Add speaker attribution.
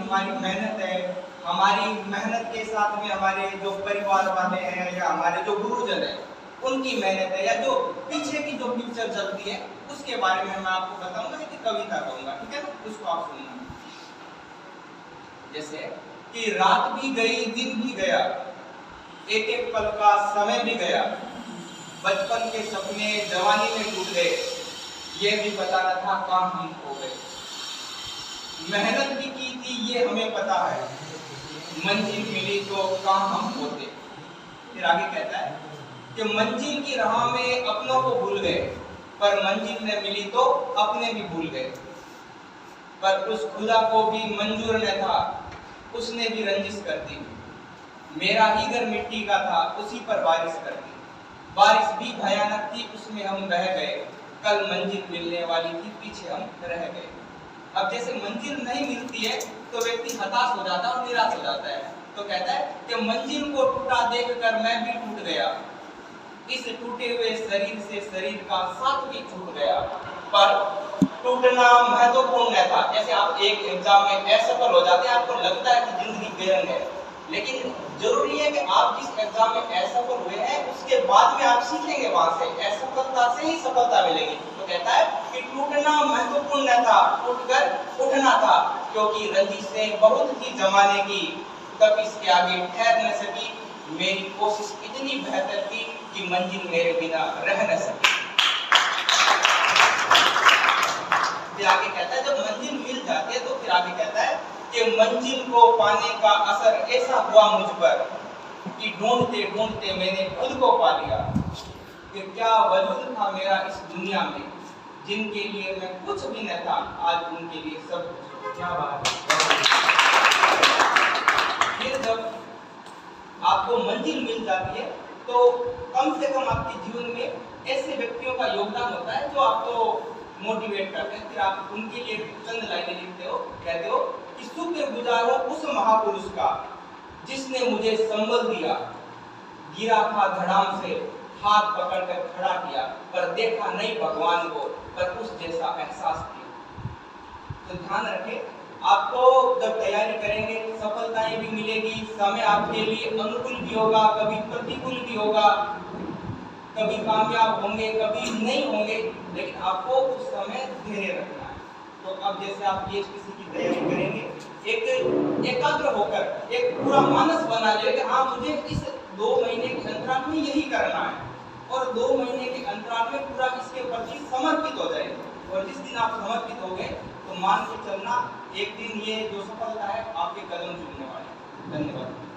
Speaker 1: हमारी मेहनत है, हमारी मेहनत के साथ में हमारे जो परिवार वाले हैं या हमारे जो गुरुजन हैं उनकी मेहनत है, या जो पीछे की जो पिक्चर चलती है उसके बारे में मैं आपको बताऊंगा, एक कविता कहूंगा, ठीक है ना, उसको आप सुनना। जैसे कि रात भी गई दिन भी गया, एक एक पल का समय भी गया, बचपन के सपने जवानी में टूट गए, ये भी पता न था कहाँ हम खो गए। मेहनत भी की थी ये हमें पता है, मंजिल मिली तो कहाँ हम होते। फिर आगे कहता है कि मंजिल की राह में अपनों को भूल गए, पर मंजिल न मिली तो अपने भी भूल गए। पर उस खुदा को भी मंजूर न था, उसने भी रंजिश कर दी। मेरा ही घर मिट्टी का था, उसी पर बारिश कर दी। बारिश भी भयानक थी, उसमें हम बह गए। कल मंजिल मिलने वाली थी, पीछे हम रह गए। अब जैसे मंजिल नहीं मिलती है तो व्यक्ति हताश हो जाता है और निराश हो जाता है। तो कहता है कि मंजिल को टूटा देखकर मैं भी टूट गया, इस टूटे हुए शरीर से शरीर का साथ भी छूट गया। पर टूटना महत्वपूर्ण है था। जैसे आप एक एग्जाम में असफल हो जाते हैं, आपको लगता है कि जिंदगी बेरंग है, लेकिन जरूरी है कि आप जिस एग्जाम में असफल हुए हैं उसके बाद में आप सीखेंगे, वहां से असफलता से ही सफलता मिलेगी। तो कहता है कि टूटना महत्वपूर्ण था, टूटकर उठना था, क्योंकि रंजिशें बहुत ही जमाने की, तब इसके आगे ठहर न सकी। मेरी कोशिश इतनी बेहतर थी कि मंजिल मेरे बिना रह न सकी। फिर आगे कहता है जब मंजिल मिल जाती है तो फिर आगे कहता है कि मंजिल को पाने का असर ऐसा हुआ मुझ पर कि ढूंढते ढूंढते मैंने खुद को पा लिया। कि क्या वजूद था मेरा इस दुनिया में, जिनके लिए मैं कुछ भी न था, आज उनके लिए सब कुछ। क्या बात है। फिर जब आपको मंजिल मिल जाती है तो कम से कम आपके जीवन में ऐसे व्यक्तियों का योगदान होता है जो आपको मोटिवेट करते हैं। फिर आप उनके लिए चंद लाइनें लिखते हो, कहते हो कि शुक्रगुजार हूं उस महापुरुष का जिसने मुझे संबल दिया। गिरा था धड़ाम से, हाथ पकड़कर खड़ा किया, पर देखा नहीं भगवान को, पर उस जैसा एहसास किया। तो ध्यान रखें, आपको जब तैयारी करेंगे सफलताएं भी मिलेगी, समय आपके लिए अनुकूल भी होगा, कभी प्रतिकूल भी होगा, कभी कामयाब होंगे कभी नहीं होंगे, लेकिन आपको उस समय धैर्य रखना है। तो अब जैसे आप ये किसी की तैयारी करेंगे, एक एकाग्र होकर एक पूरा मानस बना ले कि हाँ मुझे इस 2 महीने के अंतराल में यही करना है, और 2 महीने के अंतराल में पूरा इसके प्रति समर्पित हो जाए। और जिस दिन आप समर्पित हो गए तो मान के चलना एक दिन ये जो सफलता है आपके कदम चूमने वाली है। धन्यवाद।